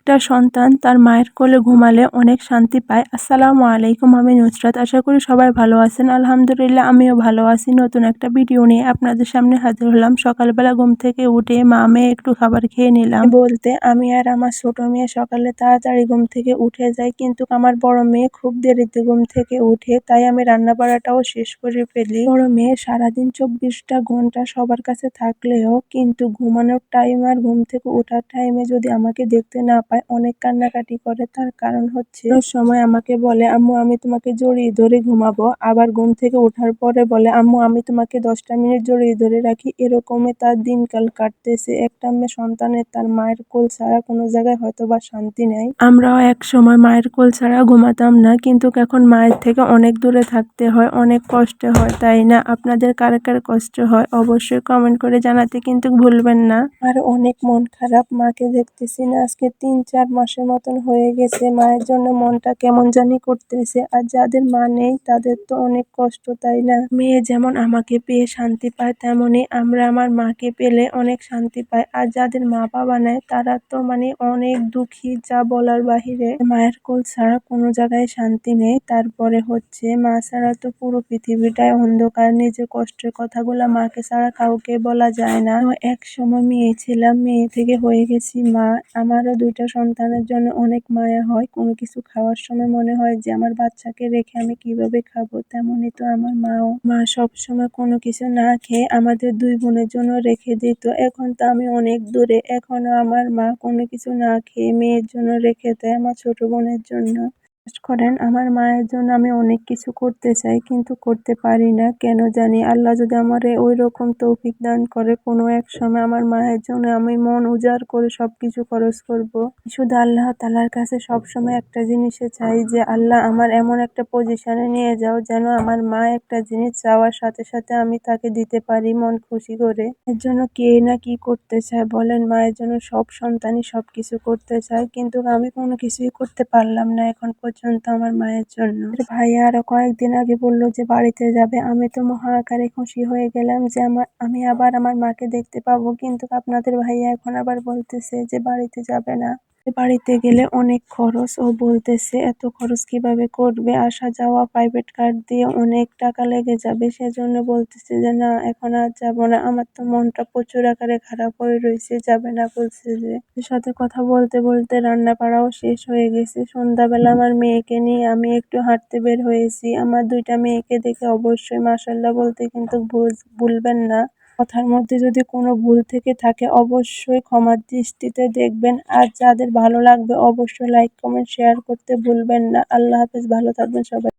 একটা সন্তান তার মায়ের কোলে ঘুমালে অনেক শান্তি পায়। আসসালামু আলাইকুম, আমি নুসরাত। আশা করি সবাই ভালো আছেন। আলহামদুলিল্লাহ, আমিও ভালো আছি। নতুন একটা ভিডিও নিয়ে আপনাদের সামনে হাজির হলাম। সকালবেলা ঘুম থেকে উঠে মা মেয়ে একটু খাবার খেয়ে নিলাম। বলতে আমি আর আমার ছোট মেয়ে সকালে তাড়াতাড়ি ঘুম থেকে উঠে যাই, কিন্তু আমার বড় মেয়ে খুব দেরিতে ঘুম থেকে উঠে, তাই আমি রান্না বাড়াটাও শেষ করে ফেলি। বড় মেয়ে সারাদিন 24টা ঘন্টা সবার কাছে থাকলেও কিন্তু ঘুমানোর টাইম আর ঘুম থেকে ওঠার টাইমে যদি আমাকে দেখতে না পায় অনেক কান্নাকাটি করে। তার কারণ হচ্ছে ওই সময় আমাকে বলে, আম্মু আমি তোমাকে জড়িয়ে ধরে ঘুমাবো, আবার ঘুম থেকে ওঠার পরে বলে, আম্মু আমি তোমাকে 10টা মিনিট জড়িয়ে ধরে রাখি। এরকমই তার দিনকাল কাটতেছে। একটা মেয়ে সন্তানের তার মায়ের কোল ছাড়া কোনো জায়গায় হয়তো বা শান্তি নেই। আমরাও এক সময় মায়ের কোল ছাড়া ঘুমাতাম না, কিন্তু এখন মায়ের থেকে অনেক দূরে থাকতে হয়, অনেক কষ্ট হয়, তাই না? আপনাদের কার কার কষ্ট হয় অবশ্যই কমেন্ট করে জানাতে কিন্তু ভুলবেন না। আর অনেক মন খারাপ, মাকে দেখতেছি না। আজকে 3-4 মাসের মতন হয়ে গেছে। মায়ের জন্য মনটা কেমন জানি করতেছে। আর যাদের মা নেই তাদের তো অনেক কষ্ট, তাই না? মেয়ে যেমন আমাকে পেয়ে শান্তি পায়, তেমনি আমরা আমার মাকে পেলে অনেক শান্তি পাই। আর যাদের মা বাবা নেই তারা তো অনেক দুঃখী, যা বলার বাহিরে। মায়ের কোল ছাড়া কোনো জায়গায় শান্তি নেই। তারপরে হচ্ছে মা ছাড়া তো পুরো পৃথিবীটাই অন্ধকার। নিজের কষ্টের কথাগুলো মাকে ছাড়া কাউকে বলা যায় না। এক সময় মেয়ে ছিলাম, মেয়ে থেকে হয়ে গেছি মা। আমারও 2টা সন্তানের জন্য অনেক মায়া হয়। কোনো কিছু খাওয়ার সময় মনে হয় যে আমার বাচ্চাকে রেখে আমি কিভাবে খাবো। তেমনই তো আমার মাও। মা সব সময় কোনো কিছু না খেয়ে আমাদের 2 বোনের জন্য রেখে দিত। এখন তো আমি অনেক দূরে, এখনো আমার মা কোনো কিছু না খেয়ে মেয়ের জন্য রেখে দেয়, আমার ছোট বোনের জন্য। বিশ্বাস করেন, আমার মায়ের জন্য আমি অনেক কিছু করতে চাই, কিন্তু করতে পারি না, কেন জানি। আল্লাহ যদি আমারে ওই রকম তৌফিক দান করে, কোনো এক সময় আমার মায়ের জন্য আমি মন উজাড় করে সবকিছু খরচ করব। শুধু আল্লাহ তাআলার কাছে সবসময় একটা জিনিসে চাই যে আল্লাহ আমার এমন একটা পজিশনে নিয়ে যাও যেন আমার মা একটা জিনিস চাওয়ার সাথে সাথে আমি তাকে দিতে পারি মন খুশি করে। এর জন্য কে না কি করতে চায় বলেন? মায়ের জন্য সব সন্তানই সবকিছু করতে চায়, কিন্তু আমি কোনো কিছুই করতে পারলাম না এখন পর্যন্ত আমার মায়ের জন্য। ভাইয়া আরো কয়েকদিন আগে বললো যে বাড়িতে যাবে। আমি তো মহা আকারে খুশি হয়ে গেলাম যে আমি আবার আমার মাকে দেখতে পাবো, কিন্তু আপনাদের ভাইয়া এখন আবার বলতেছে যে বাড়িতে যাবে না। বাড়িতে গেলে অনেক খরচ। ও বলতেছে এত খরচ কিভাবে করবে, আসা যাওয়া প্রাইভেট কার দিয়ে অনেক টাকা লেগে যাবে। সেজন্য বলতেছে যে না, এখন আর যাবো না। আমার তো মনটা প্রচুর আকারে খারাপ হয়ে রয়েছে, যাবে না বলছে যে। এর সাথে কথা বলতে বলতে রান্না বাড়াও শেষ হয়ে গেছে। সন্ধ্যাবেলা আমার মেয়েকে নিয়ে আমি একটু হাঁটতে বের হয়েছি। আমার 2টা মেয়েকে দেখে অবশ্যই মাশাআল্লাহ বলতে কিন্তু ভুলবেন না। কথার মধ্যে যদি কোনো ভুল থেকে থাকে অবশ্যই ক্ষমার দৃষ্টিতে দেখবেন। আর যাদের ভালো লাগবে অবশ্যই লাইক কমেন্ট শেয়ার করতে ভুলবেন না। আল্লাহ হাফেজ, ভালো থাকবেন সবাই।